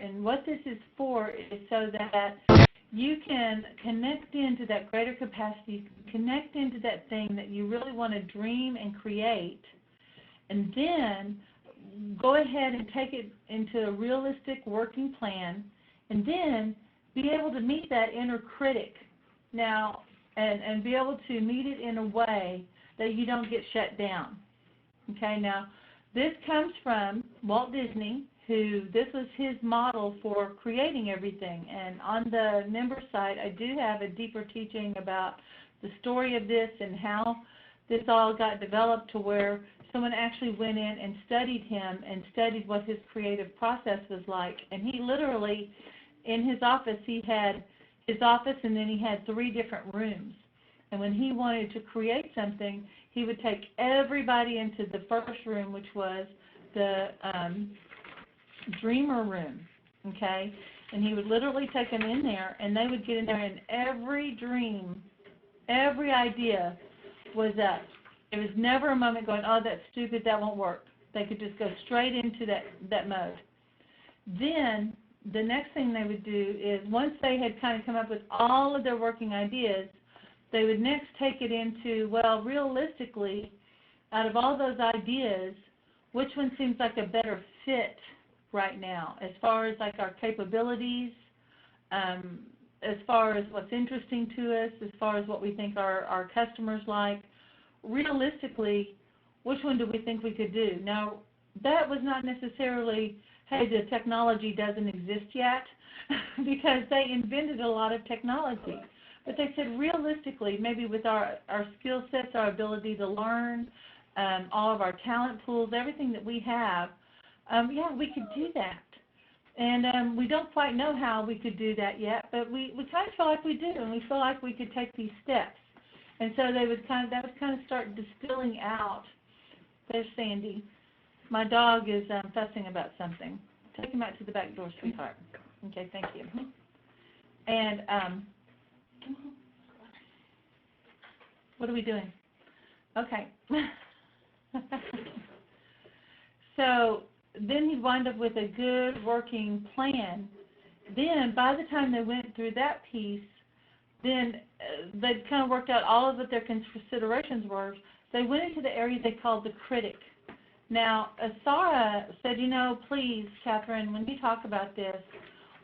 And what this is for is so that you can connect into that greater capacity, connect into that thing that you really want to dream and create, and then go ahead and take it into a realistic working plan, and then be able to meet that inner critic now, and be able to meet it in a way that you don't get shut down. Okay, now this comes from Walt Disney, who this was his model for creating everything. And on the member site, I do have a deeper teaching about the story of this and how this all got developed to where someone actually went in and studied him and studied what his creative process was like. And he literally, in his office, he had his office and then he had 3 different rooms. And when he wanted to create something, he would take everybody into the first room, which was the dreamer room, okay? And he would literally take them in there, and they would get in there, and every dream, every idea was up. There was never a moment going, oh, that's stupid, that won't work. They could just go straight into that mode. Then the next thing they would do is, once they had kind of come up with all of their working ideas, they would next take it into, well, realistically, out of all those ideas, which one seems like a better fit right now, as far as like our capabilities, as far as what's interesting to us, as far as what we think our customers like. Realistically, which one do we think we could do? Now, that was not necessarily, hey, the technology doesn't exist yet, because they invented a lot of technology. But they said realistically, maybe with our skill sets, our ability to learn, all of our talent pools, everything that we have, yeah, we could do that. And we don't quite know how we could do that yet, but we kind of feel like we do, and we feel like we could take these steps. And so that would kind of start distilling out. There's Sandy. My dog is fussing about something. Take him out to the back door, sweetheart. Okay, thank you. And what are we doing? Okay. So then he'd wind up with a good working plan. Then by the time they went through that piece, then they'd kind of worked out all of what their considerations were. They went into the area they called the critic. Now, Sarah said, you know, please, Catherine, when you talk about this,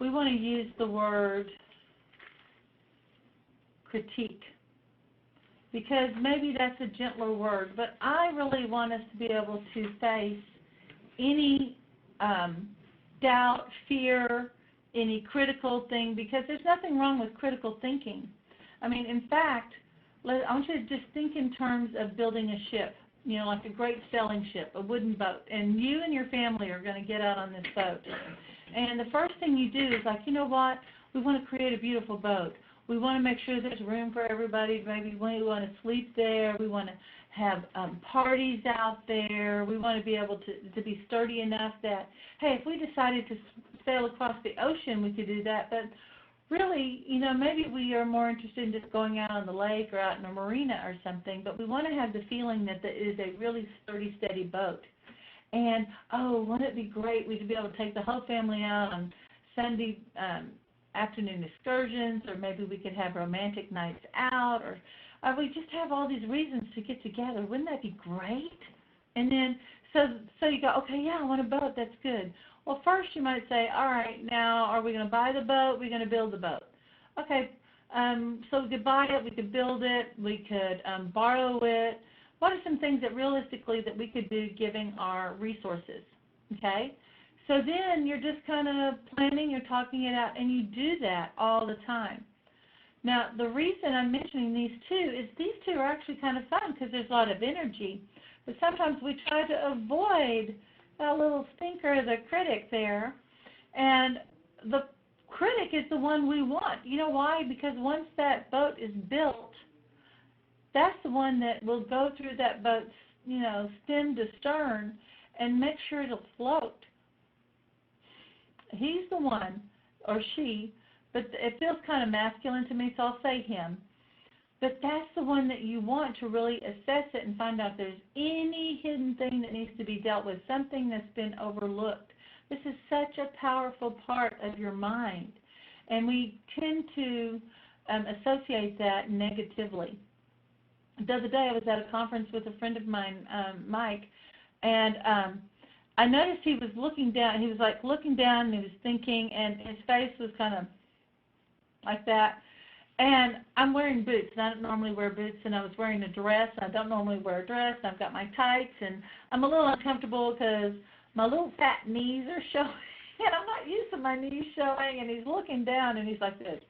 we want to use the word critique, because maybe that's a gentler word, but I really want us to be able to face any doubt, fear, any critical thing, because there's nothing wrong with critical thinking. I mean, in fact, I want you to just think in terms of building a ship, you know, like a great sailing ship, a wooden boat, and you and your family are going to get out on this boat. And the first thing you do is like, you know what, we want to create a beautiful boat. We want to make sure there's room for everybody. Maybe we want to sleep there. We want to have parties out there. We want to be able to be sturdy enough that, hey, if we decided to sail across the ocean, we could do that. But really, you know, maybe we are more interested in just going out on the lake or out in a marina or something, but we want to have the feeling that it is a really sturdy, steady boat. And, oh, wouldn't it be great? We could be able to take the whole family out on Sunday afternoon excursions, or maybe we could have romantic nights out, or we just have all these reasons to get together. Wouldn't that be great? And then, so you go, okay, yeah, I want a boat. That's good. Well, first you might say, all right, now are we going to buy the boat? We're going to build the boat. Okay, so we could buy it, we could build it, we could borrow it. What are some things that realistically that we could do given our resources? Okay, so then you're just kind of planning, you're talking it out, and you do that all the time. Now, the reason I'm mentioning these two is these two are actually kind of fun because there's a lot of energy, but sometimes we try to avoid that little stinker, the critic there, and the critic is the one we want. You know why? Because once that boat is built, that's the one that will go through that boat's, you know, stem to stern and make sure it'll float. He's the one, or she, but it feels kind of masculine to me, so I'll say him. But that's the one that you want to really assess it and find out if there's any hidden thing that needs to be dealt with, something that's been overlooked, This is such a powerful part of your mind, and we tend to associate that negatively. The other day I was at a conference with a friend of mine, Mike, and I noticed he was looking down. He was like looking down and he was thinking, and his face was kind of like that. And I'm wearing boots, and I don't normally wear boots, and I was wearing a dress, and I don't normally wear a dress, and I've got my tights, and I'm a little uncomfortable because my little fat knees are showing, and I'm not used to my knees showing, and he's looking down, and he's like this.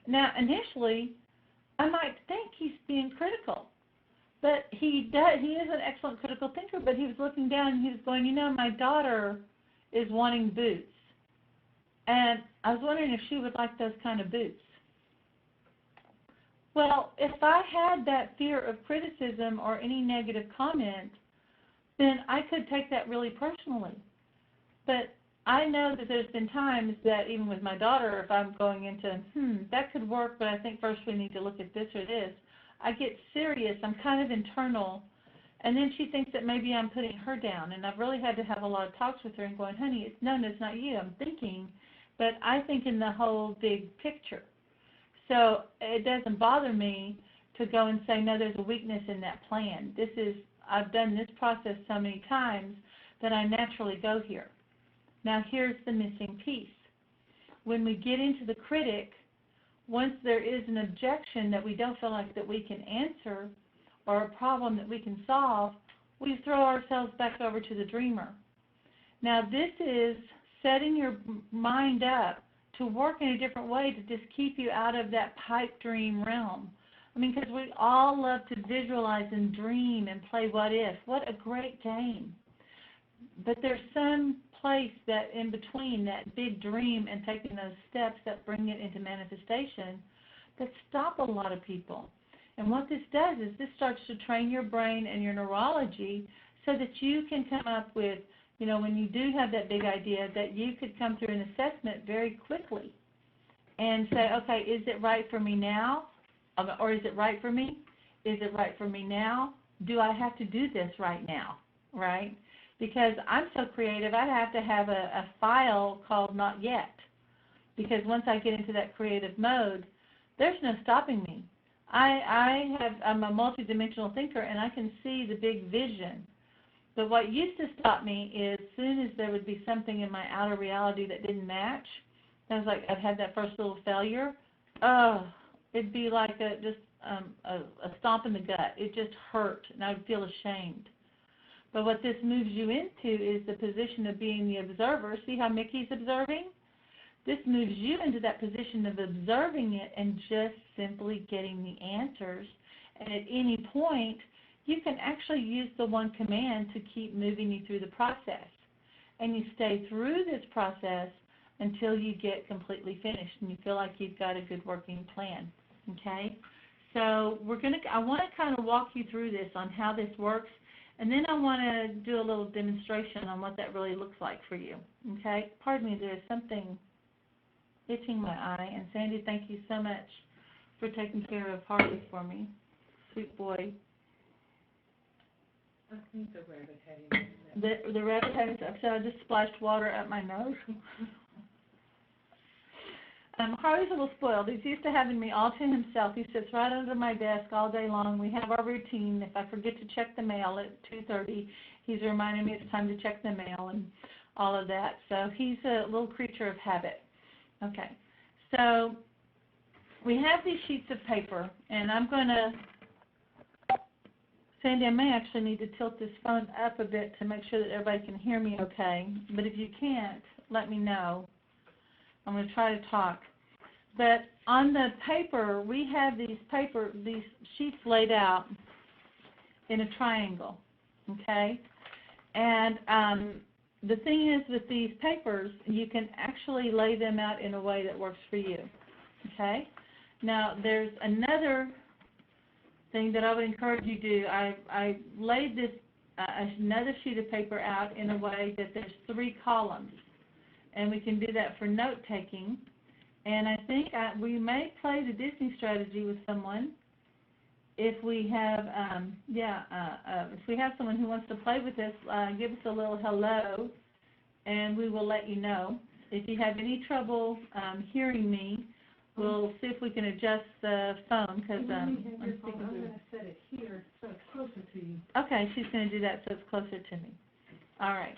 Now, initially, I might think he's being critical, but he is an excellent critical thinker, but he was looking down, and he was going, my daughter is wanting boots, and I was wondering if she would like those kind of boots. Well, if I had that fear of criticism or any negative comment, then I could take that really personally. But I know that there's been times that even with my daughter, if I'm going into, that could work, but I think first we need to look at this or this, I get serious, I'm kind of internal, and then she thinks that maybe I'm putting her down, and I've really had to have a lot of talks with her and going, honey, it's not you, I'm thinking, but I think in the whole big picture. So it doesn't bother me to go and say, no, there's a weakness in that plan. I've done this process so many times that I naturally go here. Now here's the missing piece. When we get into the critic, once there is an objection that we don't feel like that we can answer or a problem that we can solve, we throw ourselves back over to the dreamer. Now this is setting your mind up to work in a different way to just keep you out of that pipe dream realm. I mean, because we all love to visualize and dream and play what if. What a great game. But there's some place that in between that big dream and taking those steps that bring it into manifestation that stop a lot of people. And what this does is this starts to train your brain and your neurology so that you can come up with, when you do have that big idea, that you could come through an assessment very quickly and say, okay, is it right for me now? Or is it right for me? Is it right for me now? Do I have to do this right now? Right? Because I'm so creative, I have to have a file called not yet. Because once I get into that creative mode, there's no stopping me. I'm a multidimensional thinker, and I can see the big vision. But what used to stop me is as soon as there would be something in my outer reality that didn't match, I was like, I'd had that first little failure, it'd be like a stomp in the gut. It just hurt, and I would feel ashamed. But what this moves you into is the position of being the observer. See how Mickey's observing? This moves you into that position of observing it and just simply getting the answers. And at any point, you can actually use the one command to keep moving you through the process. And you stay through this process until you get completely finished and you feel like you've got a good working plan. Okay? So I want to kind of walk you through this on how this works, and then I want to do a little demonstration on what that really looks like for you. Okay? Pardon me, there's something itching my eye. And Sandy, thank you so much for taking care of Harvey for me. Sweet boy. I think the rabbit had him. The rabbit had him, so I just splashed water up my nose. Harvey's a little spoiled. He's used to having me all to himself. He sits right under my desk all day long. We have our routine. If I forget to check the mail at 2:30, he's reminding me it's time to check the mail and all of that. So he's a little creature of habit. Okay. So we have these sheets of paper, and I'm going to, Sandy, I may actually need to tilt this phone up a bit to make sure that everybody can hear me okay. But if you can't, let me know. I'm going to try to talk. But on the paper, we have these sheets laid out in a triangle, okay? And the thing is with these papers, you can actually lay them out in a way that works for you, okay? Now, there's another thing that I would encourage you to do. I laid this another sheet of paper out in a way that there's 3 columns. And we can do that for note-taking. And I think we may play the Disney strategy with someone if we have, if we have someone who wants to play with us, give us a little hello, and we will let you know. If you have any trouble hearing me, we'll see if we can adjust the phone, because I'm speaking I'm through. gonna set it here so it's closer to you. Okay, she's going to do that so it's closer to me. All right.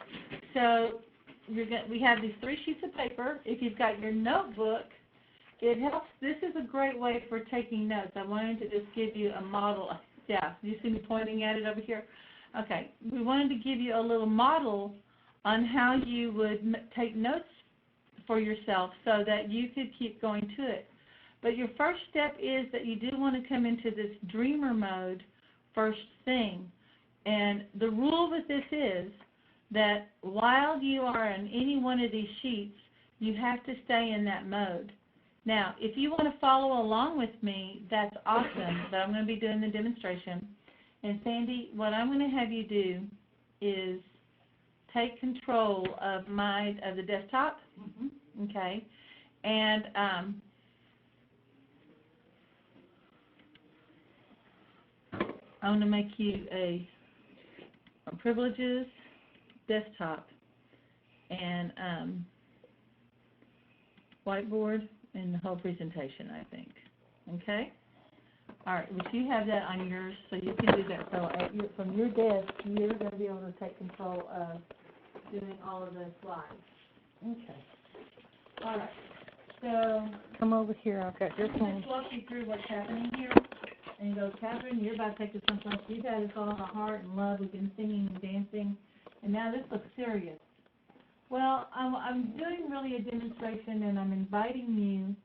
So we have these 3 sheets of paper. If you've got your notebook, it helps. This is a great way for taking notes. I wanted to just give you a model. Yeah, you see me pointing at it over here? Okay. We wanted to give you a little model on how you would take notes for yourself so that you could keep going to it. But your first step is that you do want to come into this dreamer mode first thing. And the rule with this is that while you are on any one of these sheets, you have to stay in that mode. Now, if you want to follow along with me, that's awesome, but I'm going to be doing the demonstration. And Sandy, what I'm going to have you do is take control of the desktop, okay? And I want to make you a privileges desktop and whiteboard and the whole presentation, I think. Okay? All right, but you have that on yours, so you can do that. So from your desk, you're going to be able to take control of doing all of those slides. Okay. All right. So Come over here, I've got your let me just walk you through what's happening here. And you go, Catherine, you're about to take this someplace. You've had us all in our heart and love. We've been singing and dancing. And now this looks serious. Well, I'm doing really a demonstration, and I'm inviting you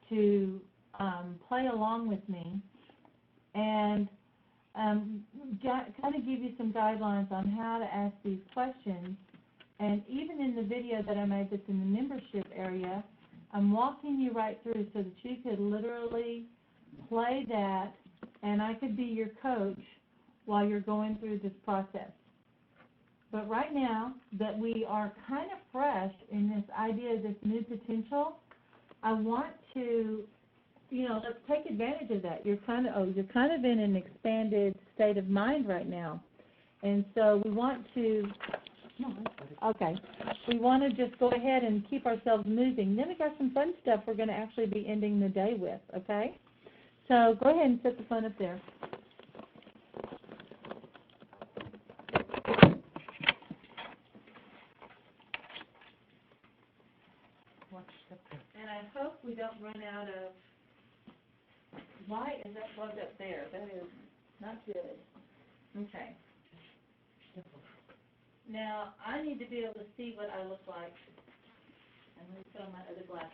to play along with me and kind of give you some guidelines on how to ask these questions. And even in the video that I made that's in the membership area, I'm walking you right through so that you could literally play that, and I could be your coach while you're going through this process. But right now that we are kind of fresh in this idea of this new potential, I want to, let's take advantage of that. You're kind of in an expanded state of mind right now. And so we want to, we want to just go ahead and keep ourselves moving. Then we got some fun stuff we're going to actually be ending the day with, okay? So go ahead and set the phone up there. And I hope we don't run out of, why is that plugged up there? That is not good. Okay. Now, I need to be able to see what I look like. I'm going to put on my other glasses.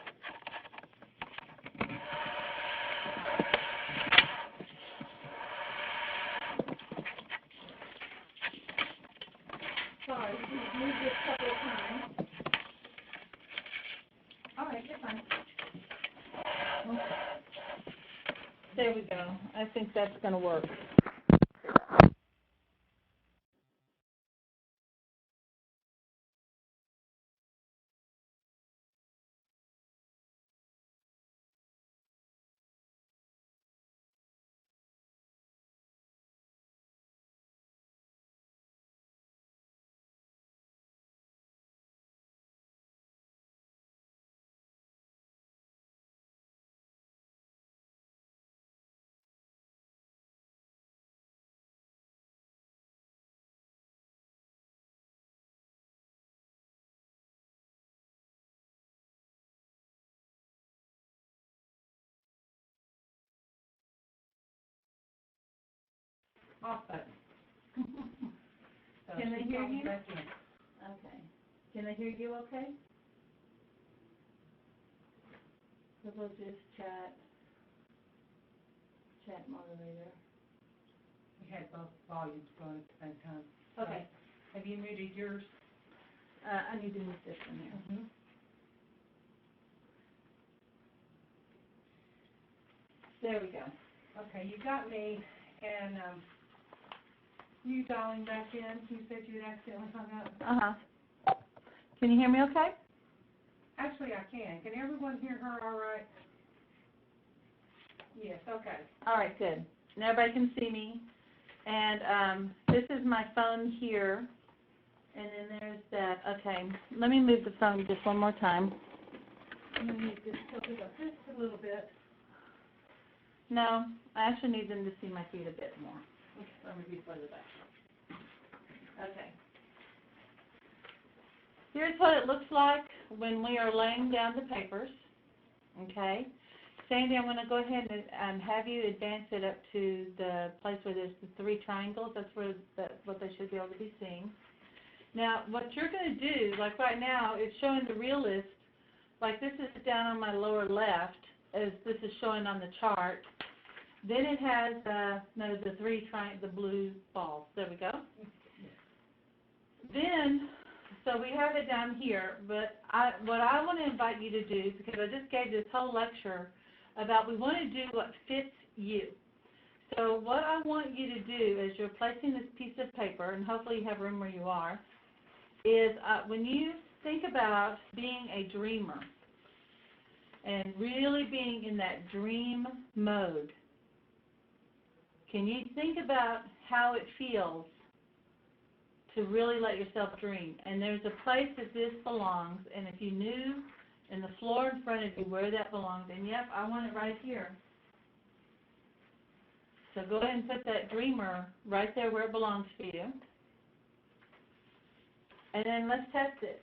Sorry, we've moved this a couple of times. All right, you're fine. Okay. There we go. I think that's going to work. Awesome. Can they hear you? Okay. Can they hear you okay? So we'll just chat moderator. We had both volumes going at the same time. Okay. Have you muted yours? I need to move this one here. There we go. Okay, you got me, and you dialing back in, you said you had accidentally hung up. Uh-huh. Can you hear me okay? Actually, I can. Can everyone hear her all right? Yes, okay. All right, good. Now everybody can see me. And this is my phone here. And then there's that, okay, let me move the phone just one more time. I'm gonna need this tilted up just a little bit. No, I actually need them to see my feet a bit more. Let me be further back. Okay. Here's what it looks like when we are laying down the papers, okay? Sandy, I'm going to go ahead and have you advance it up to the place where there's the 3 triangles. That's what they should be able to be seeing. Now, what you're going to do, like right now, it's showing the realist, like this is down on my lower left, as this is showing on the chart. Then it has the 3 the blue balls. There we go. Then, so we have it down here, but what I want to invite you to do, because I just gave this whole lecture about we want to do what fits you. So what I want you to do as you're placing this piece of paper, and hopefully you have room where you are, is when you think about being a dreamer and really being in that dream mode, can you think about how it feels to really let yourself dream? And there's a place that this belongs, and if you knew in the floor in front of you where that belongs, and yep, I want it right here. So go ahead and put that dreamer right there where it belongs for you. And then let's test it.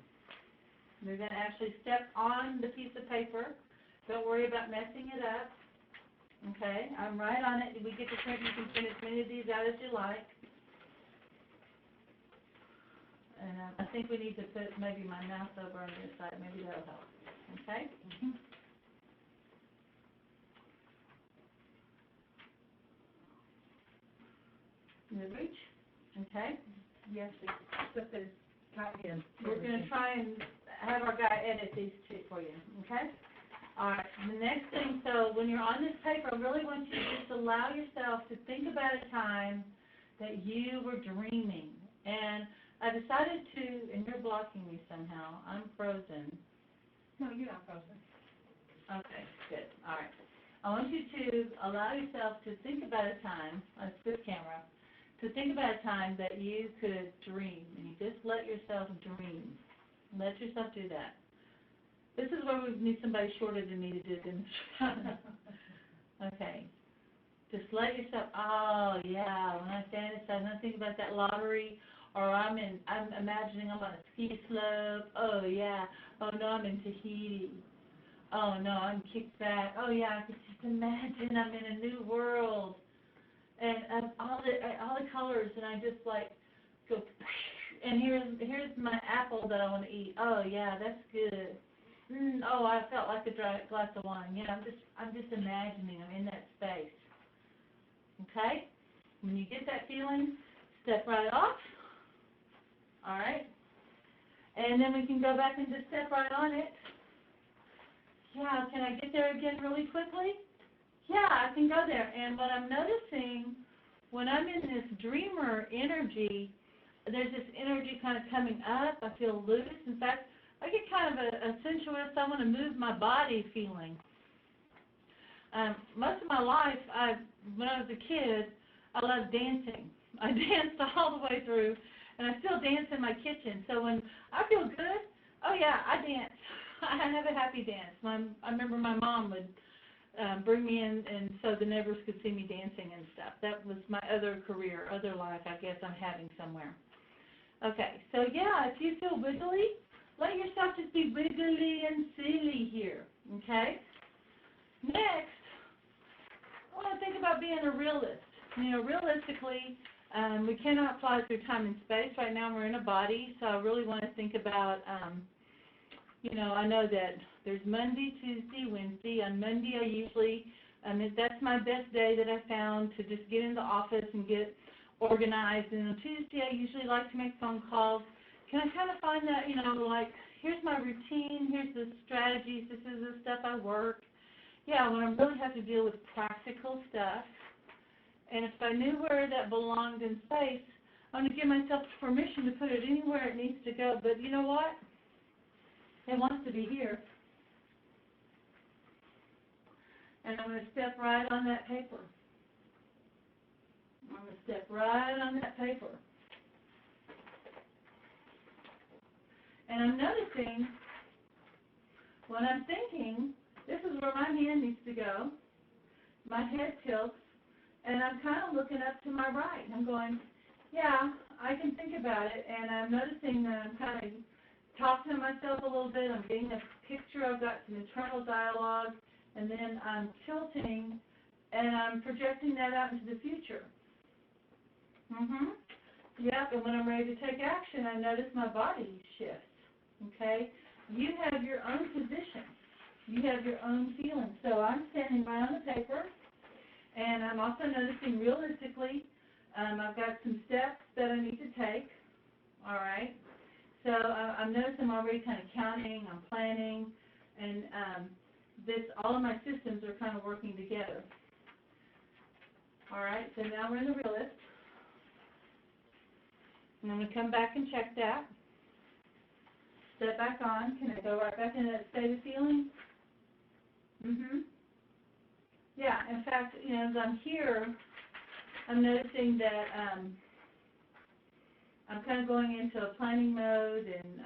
You're going to actually step on the piece of paper. Don't worry about messing it up. Okay, I'm right on it. We get to print. You can print as many of these out as you like. And I think we need to put maybe my mouse over on this side. Maybe that'll help. Okay? Mid-reach? Okay? Yes, it's got in. We're going to try and have our guy edit these 2 for you. Okay? All right. The next thing, so when you're on this paper, I really want you to just allow yourself to think about a time that you were dreaming. And I decided to, and you're blocking me somehow. I'm frozen. No, you're not frozen. Okay, good. All right. I want you to allow yourself to think about a time, that's this camera, to think about a time that you could dream. And you just let yourself dream. Let yourself do that. This is where we need somebody shorter than me to do this. Okay. Just let yourself, oh yeah, when I fantasize, when I think about that lottery, or I'm imagining I'm on a ski slope, oh yeah, oh no, I'm in Tahiti, oh no, I'm kicked back, oh yeah, I could just imagine I'm in a new world, and all the colors, and I just like go, and here's my apple that I want to eat, oh yeah, that's good. Oh, I felt like a glass of wine. Yeah, I'm just imagining I'm in that space. Okay? When you get that feeling, step right off. All right? And then we can go back and just step right on it. Yeah, can I get there again really quickly? Yeah, I can go there. And what I'm noticing, when I'm in this dreamer energy, there's this energy kind of coming up. I feel loose. In fact, I get kind of a sensuous, I want to move my body feeling. Most of my life, when I was a kid, I loved dancing. I danced all the way through, and I still dance in my kitchen. So when I feel good, oh yeah, I dance. I have a happy dance. I remember my mom would bring me in, and so the neighbors could see me dancing and stuff. That was my other career, other life, I guess I'm having somewhere. Okay, so yeah, if you feel wiggly, let yourself just be wiggly and silly here, okay? Next, I want to think about being a realist. You know, realistically, we cannot fly through time and space. Right now we're in a body, so I really want to think about, you know, I know that there's Monday, Tuesday, Wednesday. On Monday I usually, that's my best day that I found to just get in the office and get organized. And on Tuesday I usually like to make phone calls. Can I kind of find that, you know, like, here's my routine, here's the strategies, this is the stuff I work. Yeah, when I really have to deal with practical stuff, and if I knew where that belonged in space, I'm going to give myself permission to put it anywhere it needs to go. But you know what? It wants to be here. And I'm going to step right on that paper. I'm going to step right on that paper. And I'm noticing when I'm thinking, this is where my hand needs to go. My head tilts, and I'm kind of looking up to my right. I'm going, yeah, I can think about it, and I'm noticing that I'm kind of talking to myself a little bit. I'm getting a picture. I've got some internal dialogue, and then I'm tilting, and I'm projecting that out into the future. Yep, and when I'm ready to take action, I notice my body shifts, okay? You have your own position. You have your own feelings. So I'm standing right on the paper, and I'm also noticing realistically, I've got some steps that I need to take, all right? So I'm noticing I'm already kind of counting, I'm planning, and all of my systems are kind of working together. All right, so now we're in the realist. And I'm going to come back and check that. Step back on. Can I go right back into that state of feeling? Yeah, in fact, as I'm here, I'm noticing that I'm kind of going into a planning mode, and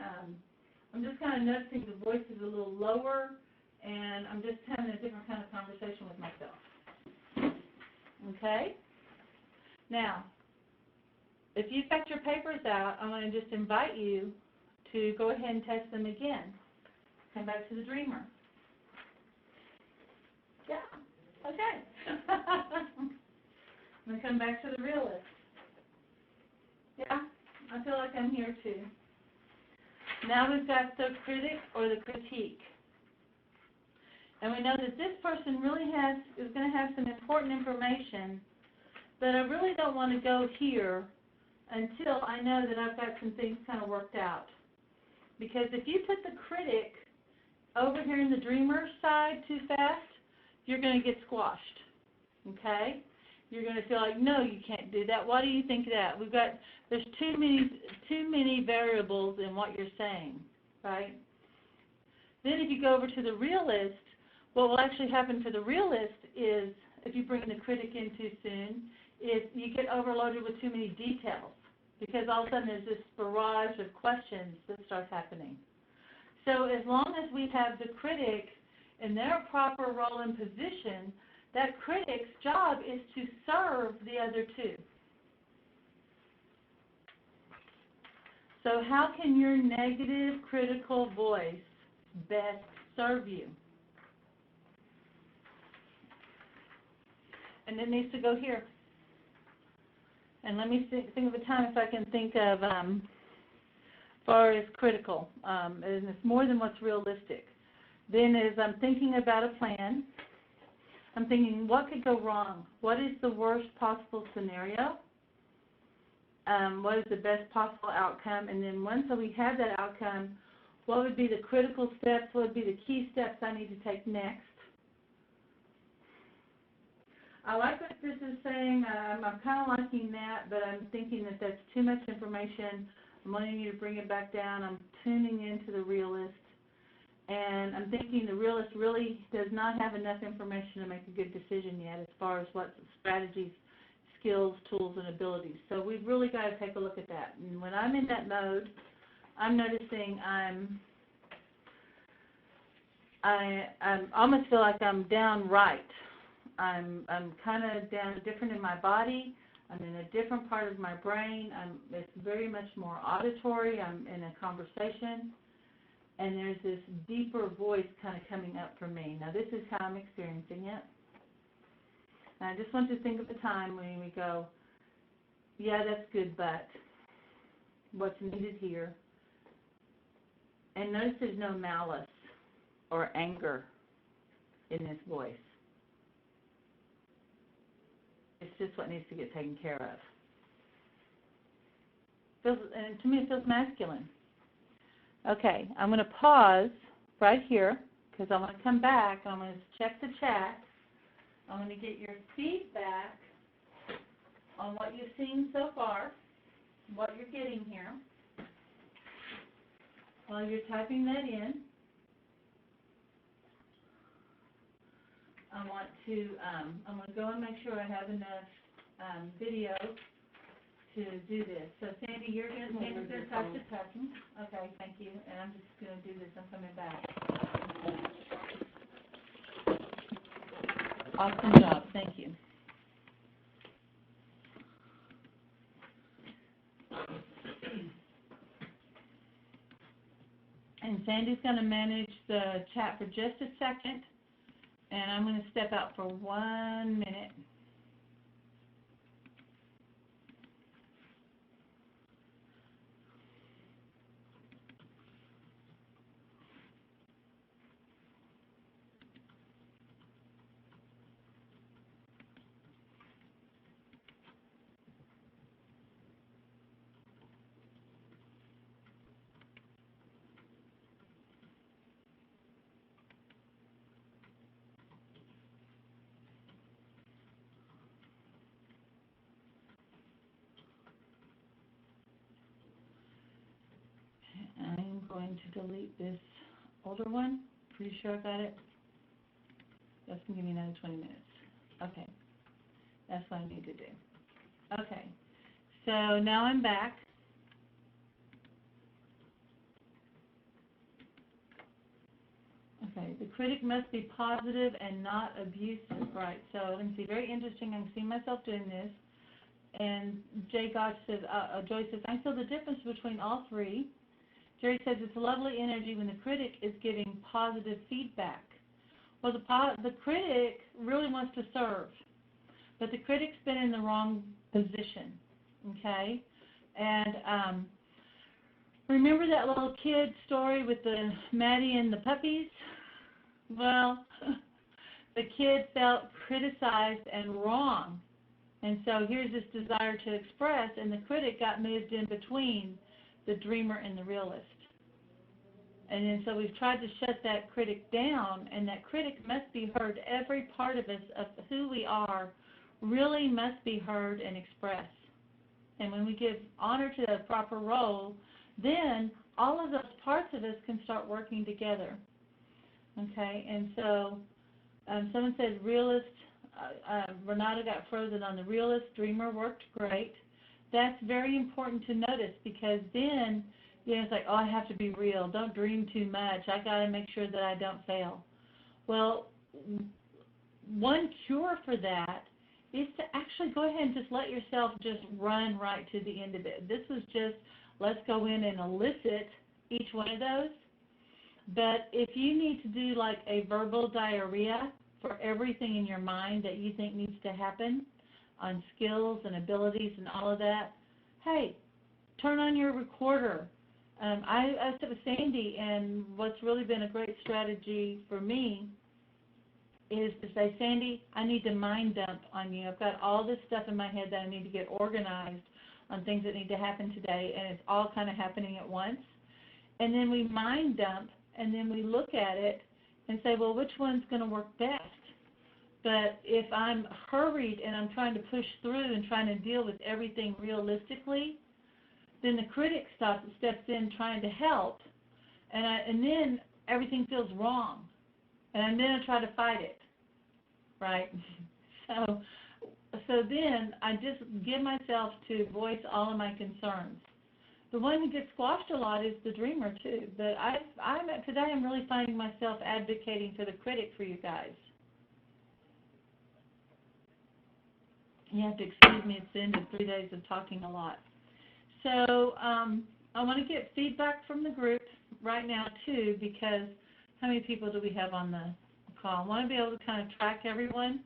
I'm just kind of noticing the voice is a little lower, and I'm just having a different kind of conversation with myself. Okay? Now, if you've got your papers out, I'm going to just invite you to go ahead and test them again. Come back to the dreamer. Yeah, okay. I'm going to come back to the realist. Yeah, I feel like I'm here too. Now we've got the critic or the critique. And we know that this person really is going to have some important information, but I really don't want to go here until I know that I've got some things kind of worked out. Because if you put the critic over here in the dreamer side too fast, you're going to get squashed, okay? You're going to feel like, no, you can't do that. Why do you think that? There's too many variables in what you're saying, right? Then if you go over to the realist, what will actually happen to the realist is, if you bring the critic in too soon, is you get overloaded with too many details, because all of a sudden there's this barrage of questions that starts happening. So as long as we have the critic in their proper role and position, that critic's job is to serve the other two. So how can your negative critical voice best serve you? And it needs to go here. And let me think of a time if I can think of far as critical, and it's more than what's realistic. Then as I'm thinking about a plan, I'm thinking, what could go wrong? What is the worst possible scenario? What is the best possible outcome? And then once we have that outcome, what would be the critical steps? What would be the key steps I need to take next? I like what this is saying. I'm kind of liking that, but I'm thinking that that's too much information. I'm wanting you to bring it back down. I'm tuning into the realist. And I'm thinking the realist really does not have enough information to make a good decision yet as far as what strategies, skills, tools, and abilities. So we've really got to take a look at that. And when I'm in that mode, I'm noticing I almost feel like I'm down right. I'm kind of down different in my body. I'm in a different part of my brain. It's very much more auditory. I'm in a conversation. And there's this deeper voice kind of coming up for me. Now, this is how I'm experiencing it. And I just want you to think of the time when we go, yeah, that's good, but what's needed here? And notice there's no malice or anger in this voice. It's just what needs to get taken care of. And to me, it feels masculine. Okay, I'm going to pause right here because I want to come back. I'm going to check the chat. I'm going to get your feedback on what you've seen so far, what you're getting here. While you're typing that in, I'm going to go and make sure I have enough video to do this. So Sandy, Sandy's gonna touch the touching. Okay, thank you. And I'm just gonna do this. I'm coming back. Awesome job. Thank you. And Sandy's gonna manage the chat for just a second. And I'm gonna step out for 1 minute. I'm going to delete this older one. Pretty sure I got it. That's going to give me another 20 minutes. Okay. That's what I need to do. Okay. So now I'm back. Okay. The critic must be positive and not abusive. Right. So let me see. Very interesting. I can see myself doing this. And Jay Gotch says, Joy says, I feel the difference between all three. Jerry says it's lovely energy when the critic is giving positive feedback. Well, the critic really wants to serve, but the critic's been in the wrong position, okay? And remember that little kid story with the Maddie and the puppies? Well, the kid felt criticized and wrong, and so here's this desire to express, and the critic got moved in between the dreamer and the realist. And then so we've tried to shut that critic down, and that critic must be heard. Every part of us, of who we are, really must be heard and expressed. And when we give honor to the proper role, then all of those parts of us can start working together. Okay, and so someone said realist, Renata got frozen on the realist, dreamer worked great. That's very important to notice, because then, it's like, oh, I have to be real. Don't dream too much. I got to make sure that I don't fail. Well, one cure for that is to actually go ahead and just let yourself just run right to the end of it. This was just, let's go in and elicit each one of those. But if you need to do like a verbal diarrhea for everything in your mind that you think needs to happen, on skills and abilities and all of that, hey, turn on your recorder. I said with Sandy, and what's really been a great strategy for me is to say, Sandy, I need to mind dump on you. I've got all this stuff in my head that I need to get organized on things that need to happen today, and it's all kind of happening at once. And then we mind dump, and then we look at it and say, well, which one's going to work best? But if I'm hurried and I'm trying to push through and trying to deal with everything realistically, then the critic steps in trying to help, and then everything feels wrong, and then I try to fight it, right? So then I just give myself to voice all of my concerns. The one who gets squashed a lot is the dreamer too, but today I'm really finding myself advocating for the critic for you guys. You have to excuse me, it's the end of 3 days of talking a lot. So I want to get feedback from the group right now too, because how many people do we have on the call? I want to be able to kind of track everyone.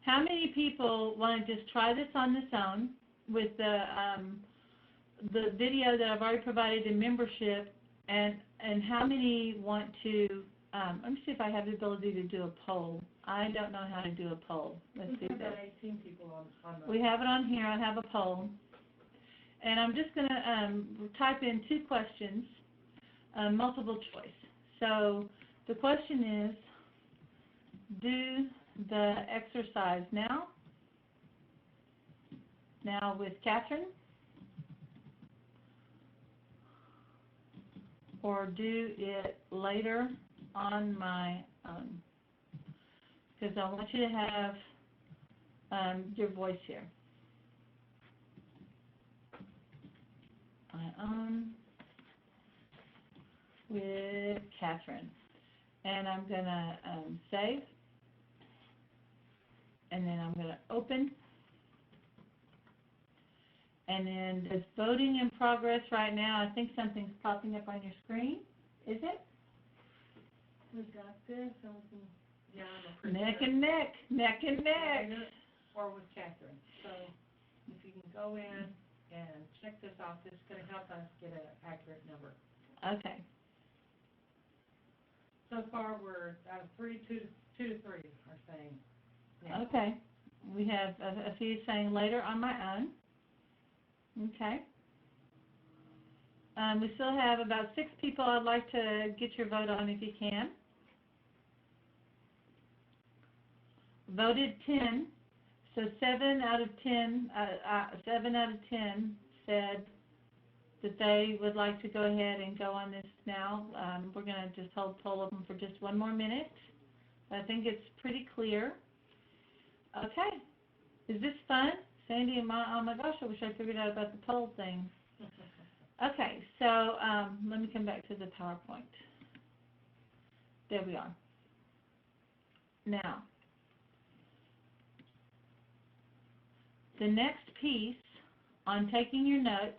How many people want to just try this on this own with the video that I've already provided in membership, and how many want to, let me see if I have the ability to do a poll. I don't know how to do a poll. Let's do this. 18 people on the... We have it on here. I have a poll. And I'm just going to type in 2 questions, multiple choice. So the question is, do the exercise now with Catherine, or do it later on my own? Because I want you to have your voice here. on with Catherine. And I'm going to save. And then I'm going to open. And then there's voting in progress right now. I think something's popping up on your screen. Is it? We've got this, and we can, yeah, I'm a pretty Neck sure. and neck, neck and neck. Or with Catherine. So if you can go in and check this off, this is going to help us get an accurate number. Okay. So far, we're out of 3, 2 to 3 are saying. Yeah. Okay. We have a few saying later on my own. Okay. We still have about 6 people I'd like to get your vote on if you can. Voted 10. So 7 out of 10 said that they would like to go ahead and go on this now. We're going to just hold poll of them for just 1 more minute. I think it's pretty clear. Okay. Is this fun? Sandy and oh my gosh, I wish I figured out about the poll thing. Okay, so let me come back to the PowerPoint. There we are. Now, the next piece on taking your notes,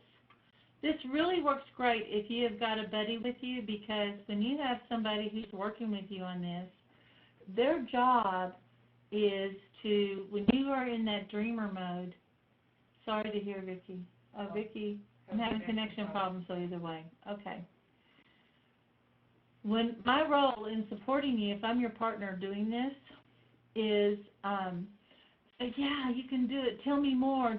this really works great if you have got a buddy with you, because when you have somebody who's working with you on this, their job is to, when you are in that dreamer mode, sorry to hear, Vicki. Oh, Vicki, I'm having connection problems, so either way. Okay. When my role in supporting you, if I'm your partner doing this, is say, yeah, you can do it. Tell me more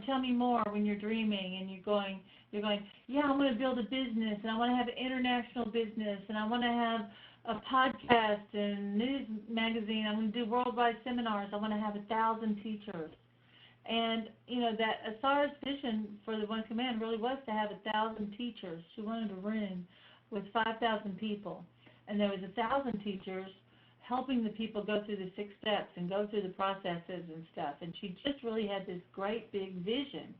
when you're dreaming and you're going, yeah, I want to build a business, and I want to have an international business, and I want to have a podcast and news magazine. I'm going to do worldwide seminars. I want to have 1,000 teachers. And, you know, that Asara's vision for the One Command really was to have 1,000 teachers. She wanted a room with 5,000 people. And there was 1,000 teachers helping the people go through the 6 steps and go through the processes and stuff. And she just really had this great big vision.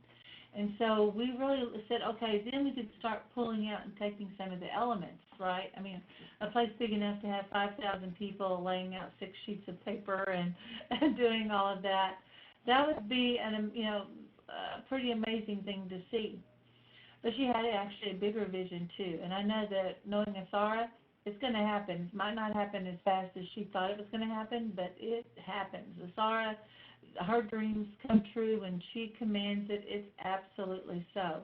And so we really said, okay, then we could start pulling out and taking some of the elements, right? I mean, a place big enough to have 5,000 people laying out 6 sheets of paper and doing all of that. That would be a pretty amazing thing to see. But she had actually a bigger vision too. And I know that knowing Asara, it's going to happen. It might not happen as fast as she thought it was going to happen, but it happens. Asara, her dreams come true when she commands it. It's absolutely so.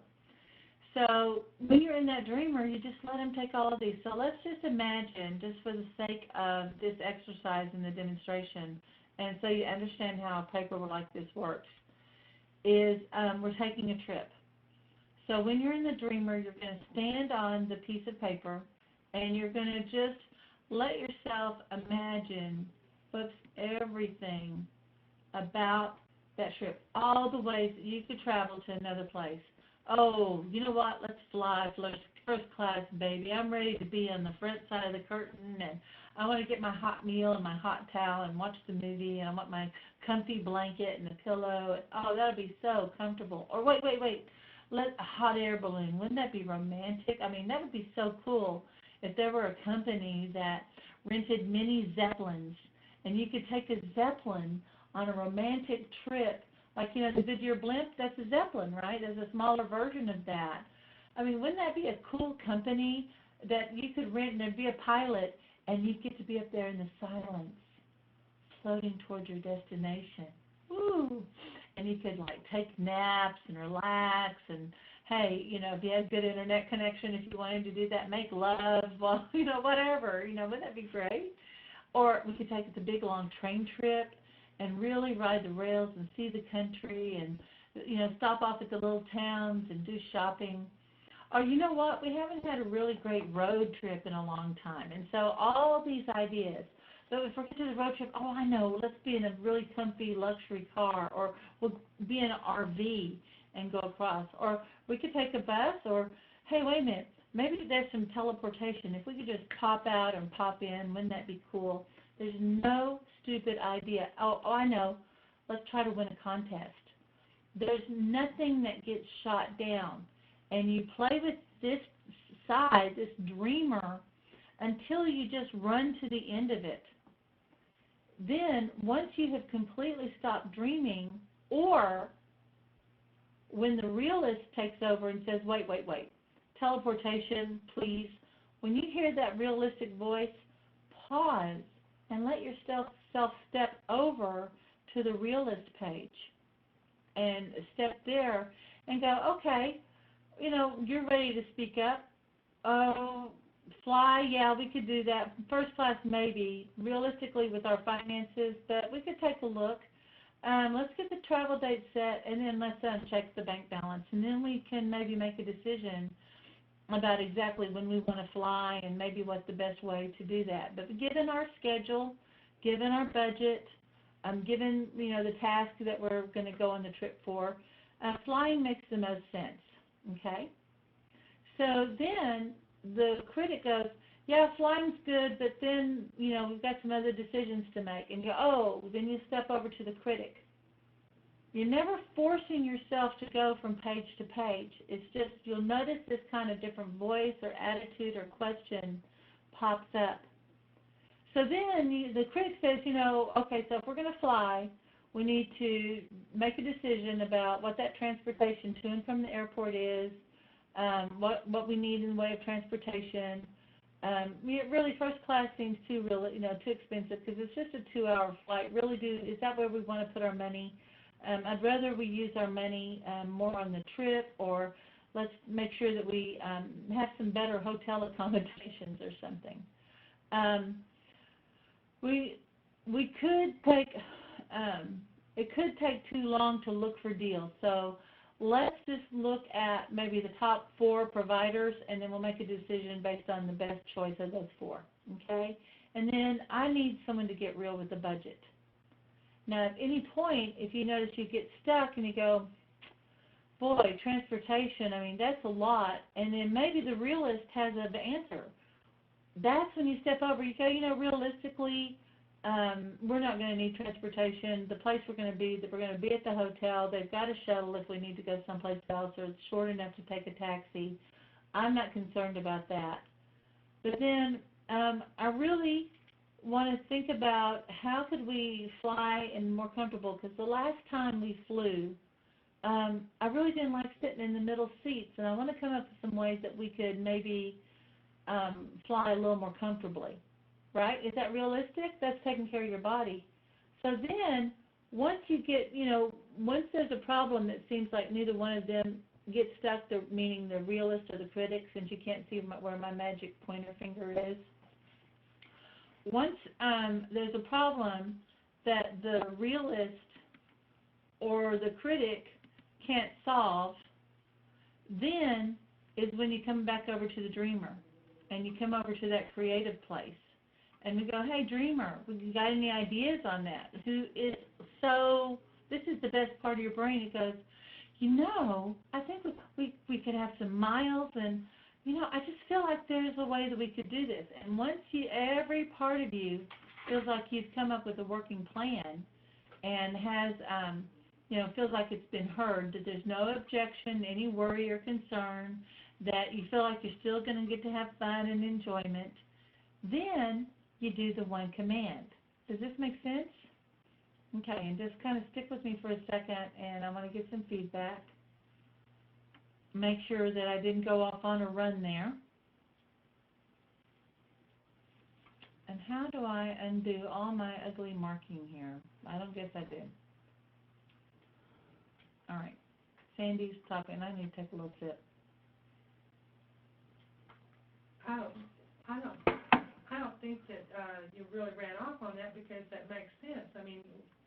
So when you're in that dreamer, you just let him take all of these. So let's just imagine, just for the sake of this exercise and the demonstration, and so you understand how a paper like this works, is we're taking a trip. So when you're in the dreamer, you're going to stand on the piece of paper, and you're going to just let yourself imagine what's everything about that trip, all the ways that you could travel to another place. Oh, you know what? Let's fly first class, baby. I'm ready to be on the front side of the curtain, and I want to get my hot meal and my hot towel and watch the movie, and I want my comfy blanket and a pillow. Oh, that would be so comfortable. Or wait. Let a hot air balloon. Wouldn't that be romantic? I mean, that would be so cool if there were a company that rented mini Zeppelins, and you could take a Zeppelin on a romantic trip. Like, you know, the Goodyear blimp, that's a Zeppelin, right? There's a smaller version of that. I mean, wouldn't that be a cool company that you could rent, and there'd be a pilot, and you'd get to be up there in the silence, floating towards your destination. Woo! And you could, like, take naps and relax, and, hey, you know, if you had good internet connection, if you wanted to do that, make love, well, you know, whatever. You know, wouldn't that be great? Or we could take the big, long train trip and really ride the rails and see the country and, you know, stop off at the little towns and do shopping. Or you know what? We haven't had a really great road trip in a long time. And so all these ideas. So if we're going to do the road trip, oh, I know, let's be in a really comfy luxury car, or we'll be in an RV and go across. Or we could take a bus, or, hey, wait a minute, maybe there's some teleportation. If we could just pop out and pop in, wouldn't that be cool? There's no stupid idea. Oh, I know. Let's try to win a contest. There's nothing that gets shot down and you play with this side, this dreamer, until you just run to the end of it. Then, once you have completely stopped dreaming, or when the realist takes over and says, wait, teleportation, please, when you hear that realistic voice, pause and let yourself step over to the realist page and step there and go, okay, you're ready to speak up. Oh, fly, yeah, we could do that. First class, maybe, realistically with our finances, but we could take a look. Let's get the travel date set, and then let's check the bank balance, and then we can maybe make a decision about exactly when we want to fly and maybe what's the best way to do that. But given our schedule, given our budget, given the task that we're going to go on the trip for, flying makes the most sense. Okay. So then the critic goes, yeah, flying's good, but then we've got some other decisions to make, and you go, oh, then you step over to the critic. You're never forcing yourself to go from page to page. It's just you'll notice this kind of different voice or attitude or question pops up. So then the critic says, okay, so if we're going to fly, we need to make a decision about what that transportation to and from the airport is, what we need in the way of transportation. Really, first class seems too expensive because it's just a 2-hour flight. Is that where we want to put our money? I'd rather we use our money more on the trip, or let's make sure that we have some better hotel accommodations or something. We could take, it could take too long to look for deals. So let's just look at maybe the top 4 providers, and then we'll make a decision based on the best choice of those 4, okay? And then I need someone to get real with the budget. Now, at any point, if you notice you get stuck and you go, boy, transportation, that's a lot, and then maybe the realist has an answer. That's when you step over. You go, realistically, we're not going to need transportation. The place we're going to be at the hotel. They've got a shuttle if we need to go someplace else, or it's short enough to take a taxi. I'm not concerned about that. But then I really want to think about how could we fly and more comfortable, because the last time we flew, I really didn't like sitting in the middle seats, and I want to come up with some ways that we could maybe fly a little more comfortably. Right? Is that realistic? That's taking care of your body. So then, once you get, once there's a problem that seems like neither one of them gets stuck, meaning the realist or the critic, since you can't see where my magic pointer finger is. Once there's a problem that the realist or the critic can't solve, then is when you come back over to the dreamer, and you come over to that creative place. And we go, hey, dreamer, you got any ideas on that? This is the best part of your brain. It goes, I think we could have some miles, and, I just feel like there's a way that we could do this. And once every part of you feels like you've come up with a working plan and has, feels like it's been heard, that there's no objection, any worry or concern, that you feel like you're still going to get to have fun and enjoyment, then you do the one command. Does this make sense? Okay, and just kind of stick with me for a second, and I want to get some feedback. Make sure that I didn't go off on a run there. And how do I undo all my ugly marking here? I don't guess I did. All right, Sandy's talking. I need to take a little sip. I don't think that you really ran off on that, because that makes sense.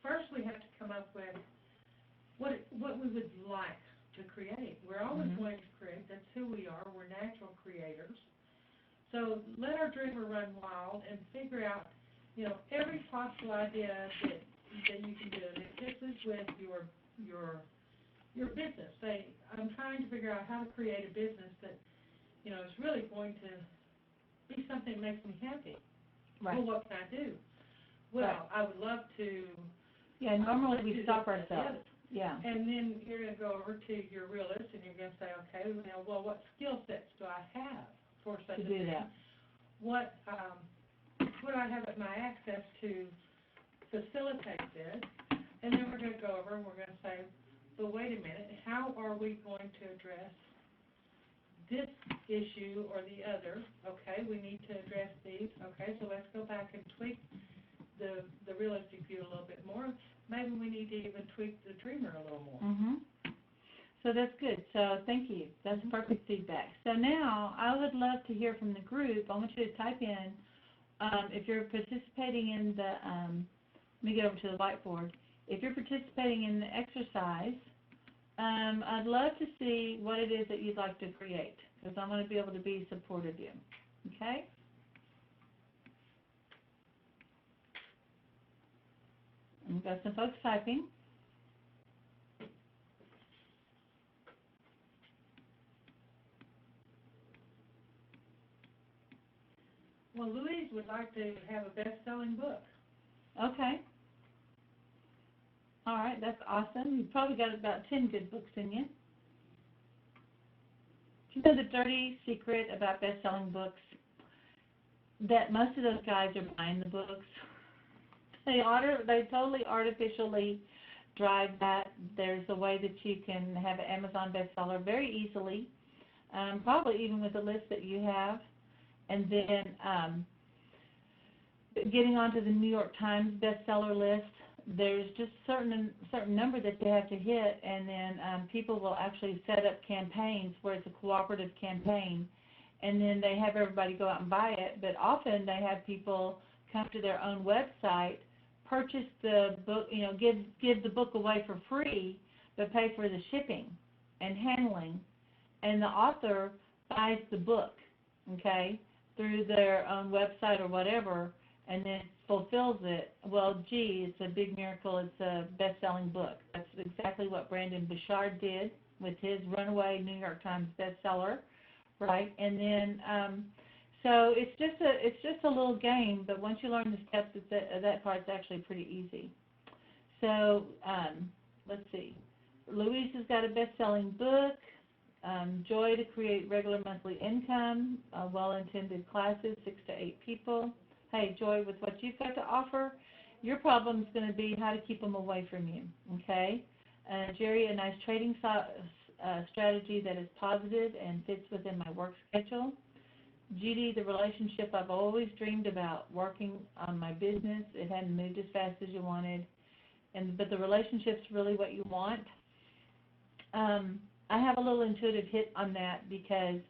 First we have to come up with what we would like to create. We're always going to create. That's who we are. We're natural creators. So let our dreamer run wild and figure out, every possible idea that you can do. If this is with your business, say, I'm trying to figure out how to create a business that, is really going to be something that makes me happy. Right. Well, what can I do? Well, right. I would love to. Yeah, normally we stop ourselves. Yeah. And then you're gonna go over to your realist and you're gonna say, okay, now, well, what skill sets do I have for such To a do thing? that. What do I have at my access to facilitate this? And then we're gonna go over and we're gonna say, but wait a minute, how are we going to address this issue or the other? Okay, we need to address these. Okay, so let's go back and tweak the realistic view a little bit more. Maybe we need to even tweak the dreamer a little more. Mhm. So that's good. So thank you. That's perfect feedback. So now I would love to hear from the group. I want you to type in if you're participating in the. Let me get over to the whiteboard. If you're participating in the exercise, I'd love to see what it is that you'd like to create, because I want to be able to be supportive of you. Okay? And we've got some folks typing. Well, Louise would like to have a best-selling book. Okay. All right, that's awesome. You've probably got about 10 good books in you. You know the dirty secret about best-selling books? That most of those guys are buying the books. They totally artificially drive that. There's a way that you can have an Amazon bestseller very easily, probably even with the list that you have. And then getting onto the New York Times bestseller list, there's just certain number that they have to hit, and then people will actually set up campaigns where it's a cooperative campaign, and then they have everybody go out and buy it. But often they have people come to their own website, purchase the book, give the book away for free, but pay for the shipping and handling, and the author buys the book, okay, through their own website or whatever, and then fulfills it. Well, gee, it's a big miracle. It's a best-selling book. That's exactly what Brandon Bouchard did with his runaway New York Times bestseller, right? And then, so it's just a little game, but once you learn the steps, that part's actually pretty easy. So let's see. Louise has got a best-selling book. Joy to create regular monthly income, well-intended classes, 6 to 8 people. Hey, Joy, with what you've got to offer, your problem is going to be how to keep them away from you, okay? Jerry, a nice trading strategy that is positive and fits within my work schedule. Judy, the relationship I've always dreamed about, working on my business. It hadn't moved as fast as you wanted, but the relationship's really what you want. I have a little intuitive hit on that because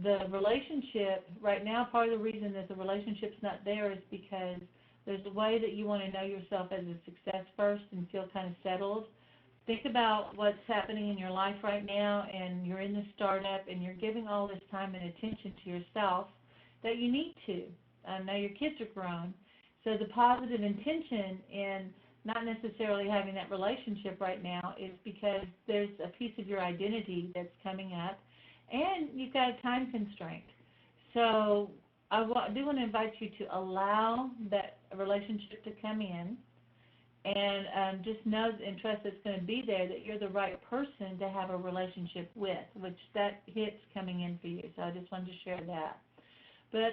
the relationship, right now, part of the reason that the relationship's not there is because there's a way that you want to know yourself as a success first and feel kind of settled. Think about what's happening in your life right now, and you're in the startup, and you're giving all this time and attention to yourself that you need to. Now your kids are grown, so the positive intention in not necessarily having that relationship right now is because there's a piece of your identity that's coming up, and you've got a time constraint. So I do want to invite you to allow that relationship to come in, and just know and trust it's going to be there, that you're the right person to have a relationship with, which that hit's coming in for you. So I just wanted to share that. But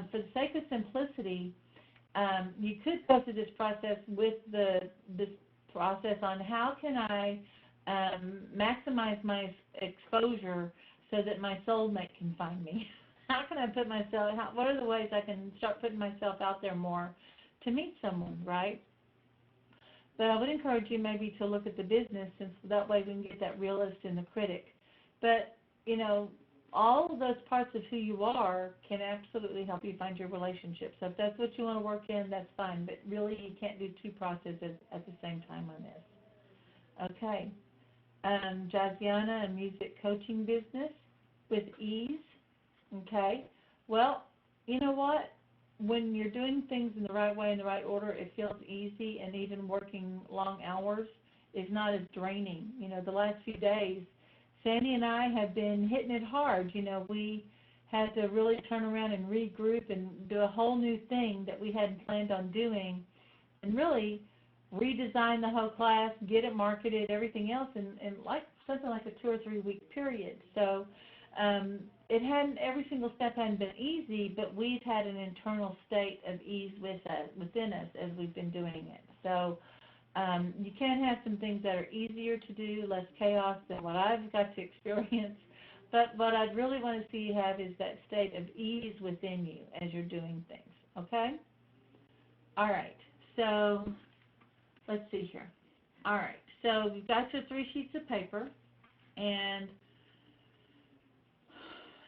for the sake of simplicity, you could go through this process with this process on how can I maximize my exposure so that my soulmate can find me. How can I put myself, what are the ways I can start putting myself out there more to meet someone, right? But I would encourage you maybe to look at the business, since that way we can get that realist and the critic. But, all of those parts of who you are can absolutely help you find your relationship. So if that's what you want to work in, that's fine. But really, you can't do two processes at the same time on this. Okay. Jaziana, a music coaching business with ease. Okay. Well, you know what? When you're doing things in the right way, in the right order, it feels easy, and even working long hours is not as draining. The last few days, Sandy and I have been hitting it hard. We had to really turn around and regroup and do a whole new thing that we hadn't planned on doing. And really, redesign the whole class, get it marketed, everything else in like something like a 2 or 3 week period. So it hadn't, every single step hadn't been easy, but we've had an internal state of ease within us as we've been doing it. So you can have some things that are easier to do, less chaos than what I've got to experience. But what I'd really want to see you have is that state of ease within you as you're doing things, okay? All right, so let's see here. All right, so you've got your 3 sheets of paper, and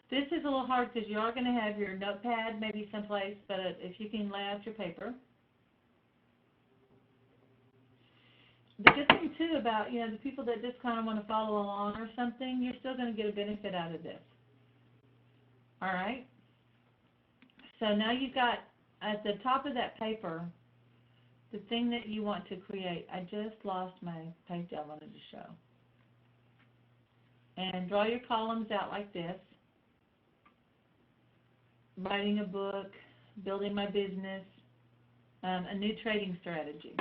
this is a little hard because you are going to have your notepad maybe someplace, but if you can lay out your paper. The good thing, too, about, you know, the people that just kind of want to follow along or something, you're still going to get a benefit out of this. All right? So now you've got, at the top of that paper, the thing that you want to create. I just lost my page I wanted to show. And draw your columns out like this. Writing a book, building my business, a new trading strategy.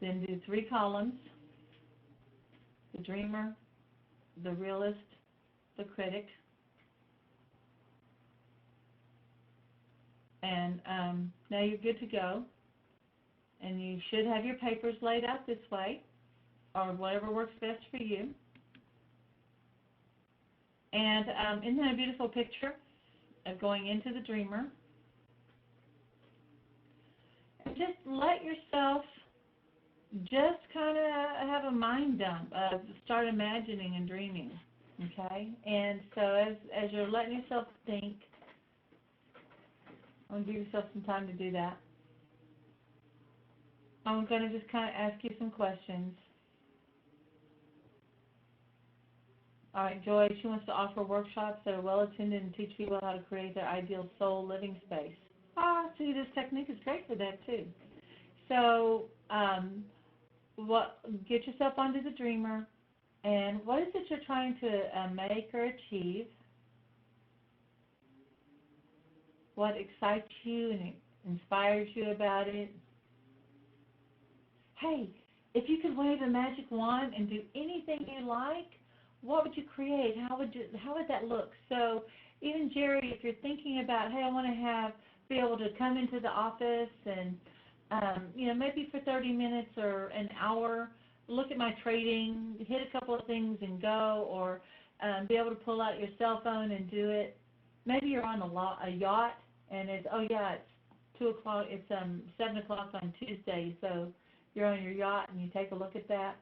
Then do 3 columns, the dreamer, the realist, the critic. And now you're good to go. And you should have your papers laid out this way, or whatever works best for you. And isn't that a beautiful picture of going into the dreamer? And just let yourself just kind of have a mind dump of start imagining and dreaming, okay? And so as you're letting yourself think, I'm going to give yourself some time to do that. I'm going to just kind of ask you some questions. All right, Joy, she wants to offer workshops that are well attended and teach people how to create their ideal soul living space. See, this technique is great for that too. So, get yourself onto the dreamer, and what is it you're trying to make or achieve? What excites you and inspires you about it? Hey, if you could wave a magic wand and do anything you like, what would you create? How would that look? So even Jerry, if you're thinking about, hey, I want to be able to come into the office and maybe for 30 minutes or an hour, look at my trading, hit a couple of things and go, or be able to pull out your cell phone and do it. Maybe you're on a yacht and it's 2 o'clock. It's 7 o'clock on Tuesday, so you're on your yacht and you take a look at that.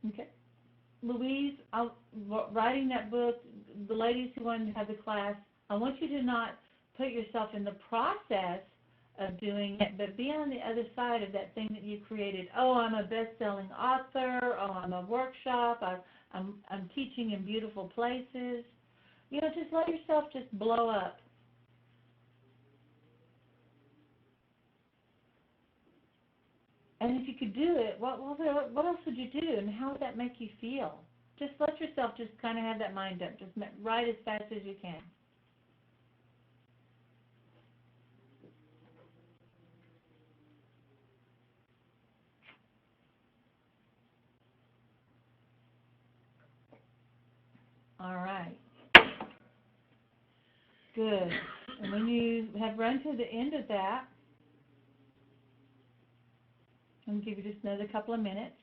Okay. Louise, writing that book, the ladies who wanted to have the class, I want you to not put yourself in the process of doing it, but be on the other side of that thing that you created. Oh, I'm a best-selling author. Oh, I'm a workshop. I'm teaching in beautiful places. Just let yourself just blow up. And if you could do it, what else would you do, and how would that make you feel? Just let yourself just kind of have that mind dump. Just write as fast as you can. All right. Good. And when you have run to the end of that, I'm going to give you just another couple of minutes.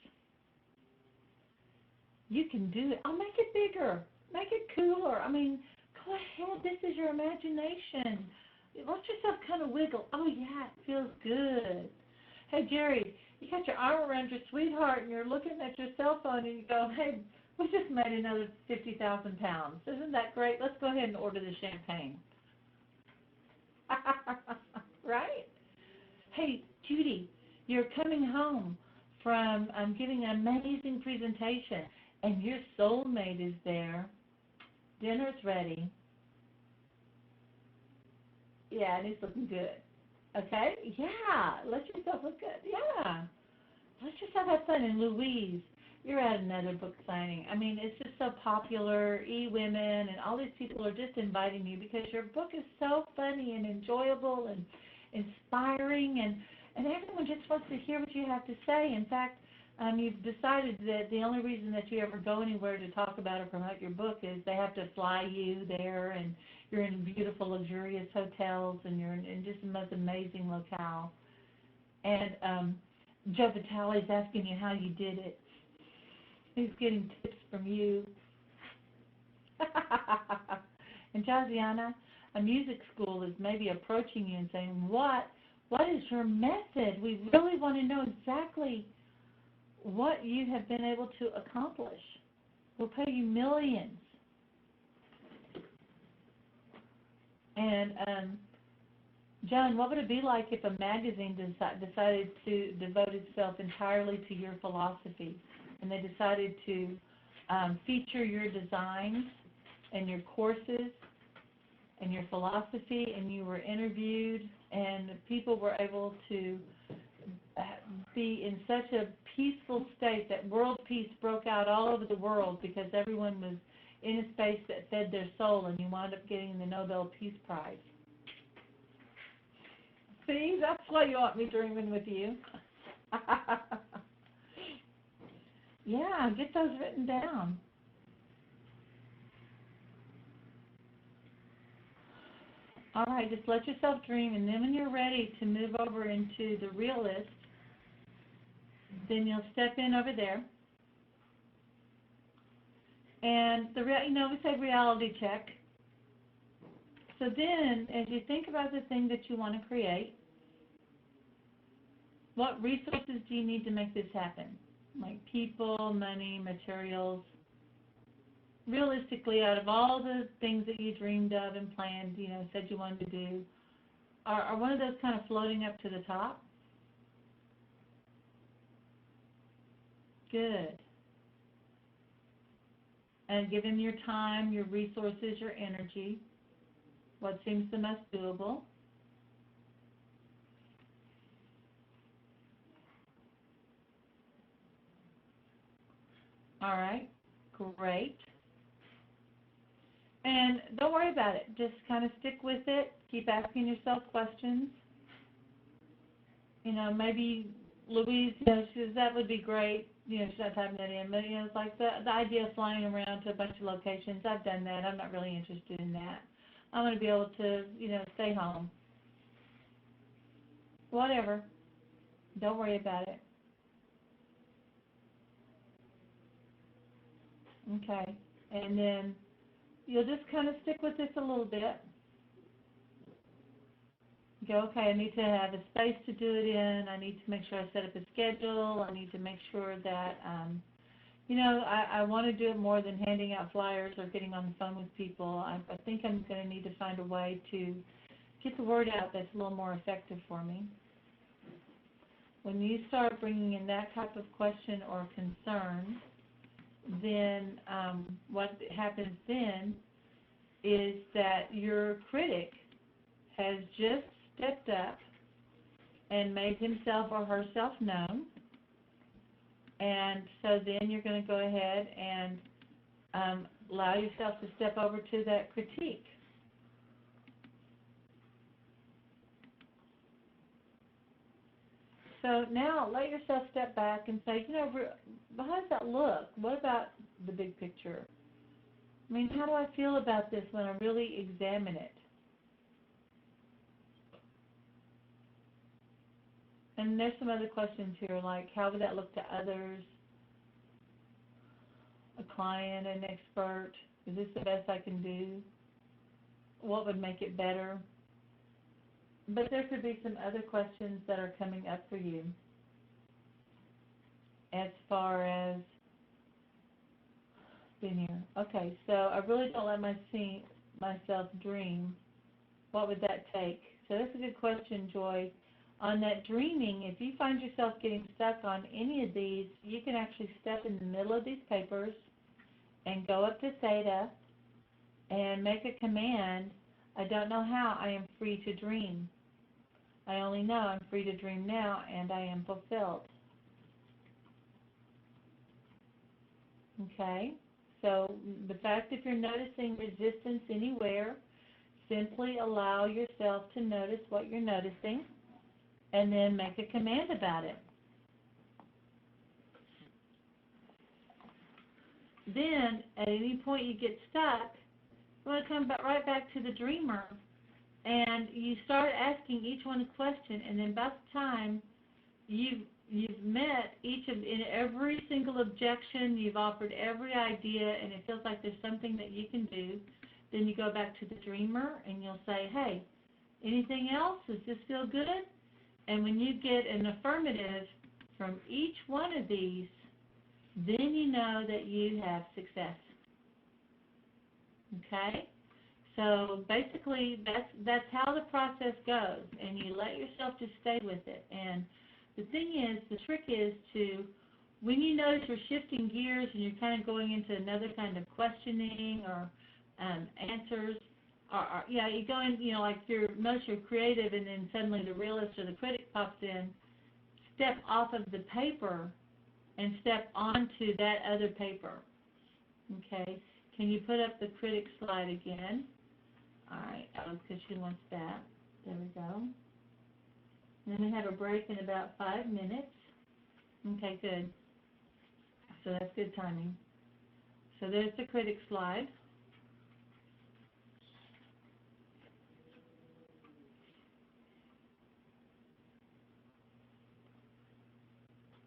You can do it. I'll make it bigger. Make it cooler. I mean, go ahead. This is your imagination. Let yourself kind of wiggle. Oh, yeah, it feels good. Hey, Jerry, you got your arm around your sweetheart and you're looking at your cell phone and you go, hey, we just made another 50,000 pounds. Isn't that great? Let's go ahead and order the champagne. Right? Hey, Judy, you're coming home from giving an amazing presentation, and your soulmate is there. Dinner's ready. Yeah, and it's looking good. Okay? Yeah, let yourself look good. Yeah. Let yourself have fun. And Louise, you're at another book signing. I mean, it's just so popular. eWomen and all these people are just inviting you because your book is so funny and enjoyable, and inspiring, and everyone just wants to hear what you have to say. In fact, you've decided that the only reason that you ever go anywhere to talk about or promote your book is they have to fly you there, and you're in beautiful, luxurious hotels, and you're in just the most amazing locale. And Joe Vitale's asking you how you did it. He's getting tips from you. And Josiana, a music school is maybe approaching you and saying, what is your method? We really want to know exactly what you have been able to accomplish. We'll pay you millions. And John, what would it be like if a magazine decided to devote itself entirely to your philosophy, and they decided to feature your designs and your courses and your philosophy, and you were interviewed, and people were able to be in such a peaceful state that world peace broke out all over the world because everyone was in a space that fed their soul, and you wound up getting the Nobel Peace Prize. See, that's why you want me dreaming with you. Yeah, get those written down. All right, just let yourself dream, and then when you're ready to move over into the realist, then you'll step in over there. And we say reality check. So then, as you think about the thing that you want to create, what resources do you need to make this happen? Like people, money, materials. Realistically, out of all the things that you dreamed of and planned, said you wanted to do, are one of those kind of floating up to the top? Good. And give him your time, your resources, your energy, what seems the most doable. All right, great. And don't worry about it. Just kind of stick with it. Keep asking yourself questions. Maybe Louise, she says, that would be great. She's not typing that in. But, it's like the idea of flying around to a bunch of locations. I've done that. I'm not really interested in that. I want to be able to, stay home. Whatever. Don't worry about it. Okay. And then you'll just kind of stick with this a little bit. Go, okay, I need to have a space to do it in. I need to make sure I set up a schedule. I need to make sure that, I want to do it more than handing out flyers or getting on the phone with people. I think I'm going to need to find a way to get the word out that's a little more effective for me. When you start bringing in that type of question or concern, then what happens then is that your critic has just stepped up and made himself or herself known, and so then you're going to go ahead and allow yourself to step over to that critique. So now let yourself step back and say, how does that look? What about the big picture? I mean, how do I feel about this when I really examine it? And there's some other questions here, like how would that look to others, a client, an expert? Is this the best I can do? What would make it better? But there could be some other questions that are coming up for you as far as being here. Okay, so I really don't let myself dream. What would that take? So that's a good question, Joy. On that dreaming, if you find yourself getting stuck on any of these, you can actually step in the middle of these papers and go up to Theta and make a command. I don't know how I am free to dream. I only know I'm free to dream now and I am fulfilled. Okay, so the fact if you're noticing resistance anywhere, simply allow yourself to notice what you're noticing, and then make a command about it. Then, at any point you get stuck, you want to come right back to the dreamer, and you start asking each one a question, and then by the time you've met in every single objection, you've offered every idea, and it feels like there's something that you can do, then you go back to the dreamer, and you'll say, hey, anything else? Does this feel good? And when you get an affirmative from each one of these, then you know that you have success. Okay? So basically, that's how the process goes, and you let yourself just stay with it. And the thing is, the trick is to, when you notice you're shifting gears and you're kind of going into another kind of questioning or answers, or you go in, like notice you're creative, and then suddenly the realist or the critic pops in, step off of the paper and step onto that other paper. Okay? Can you put up the critic slide again? All right, because she wants that. There we go. And then we have a break in about 5 minutes. Okay, good. So that's good timing. So there's the critic slide.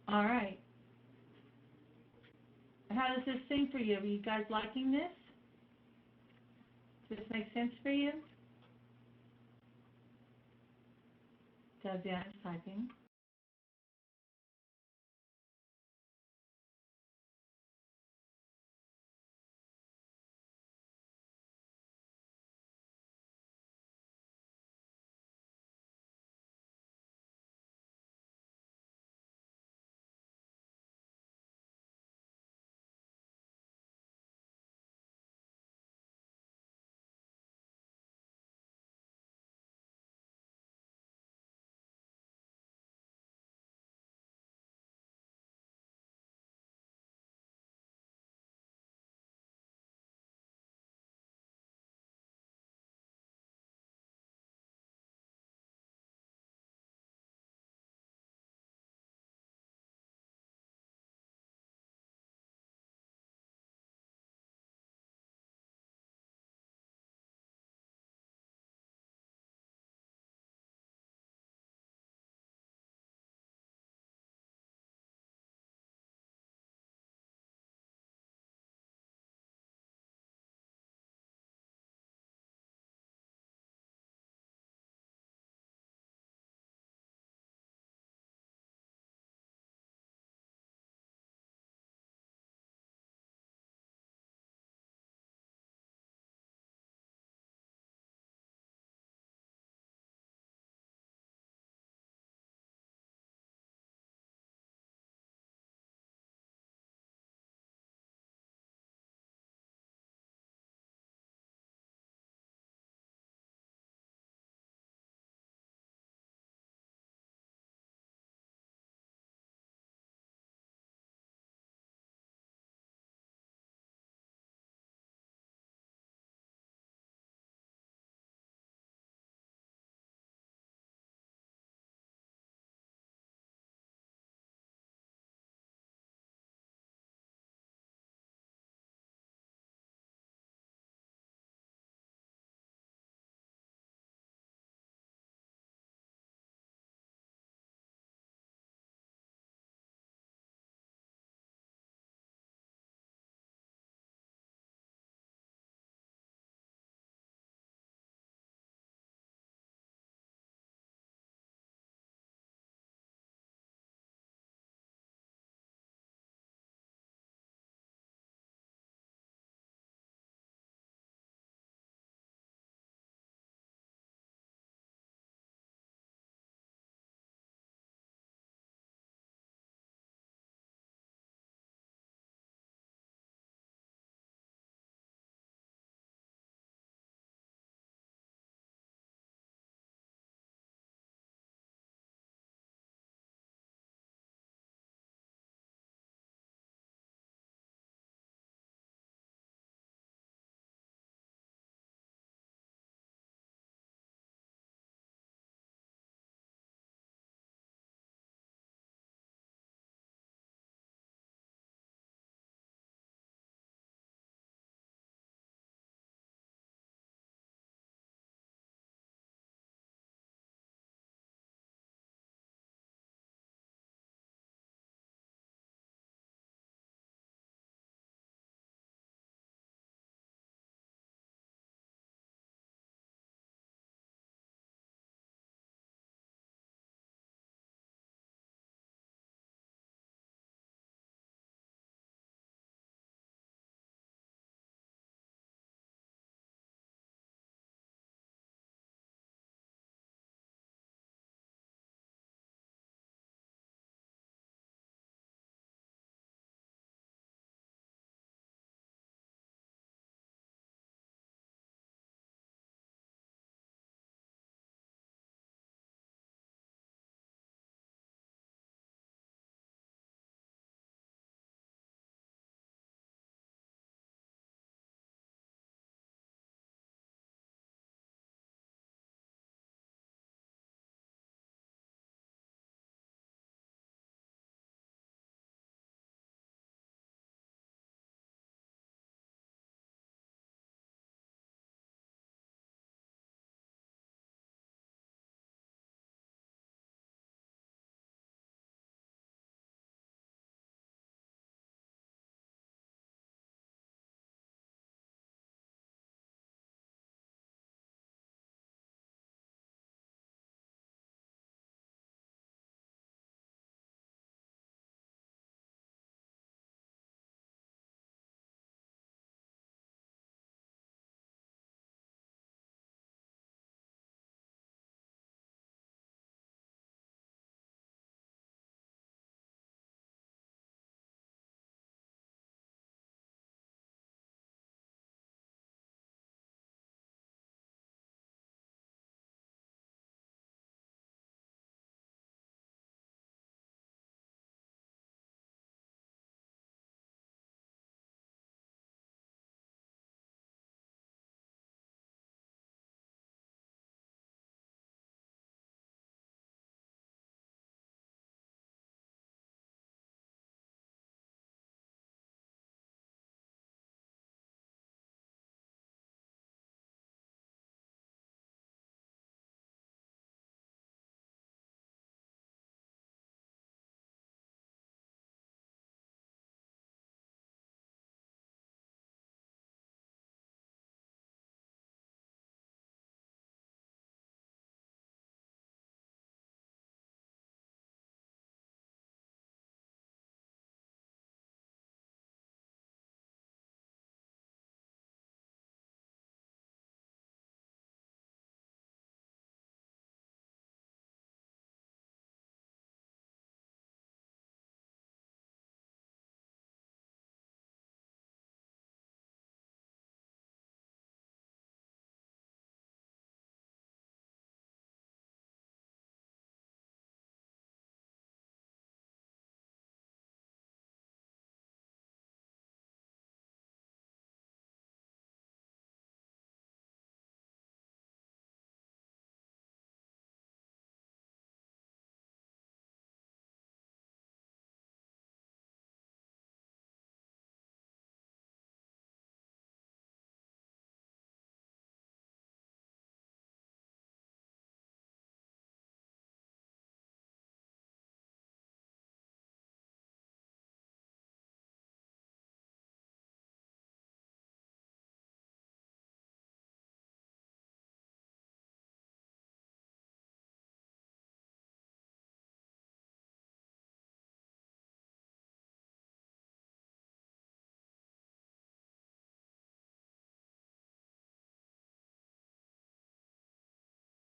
All right. How does this seem for you? Are you guys liking this? Does this make sense for you? Does, yeah, I'm typing.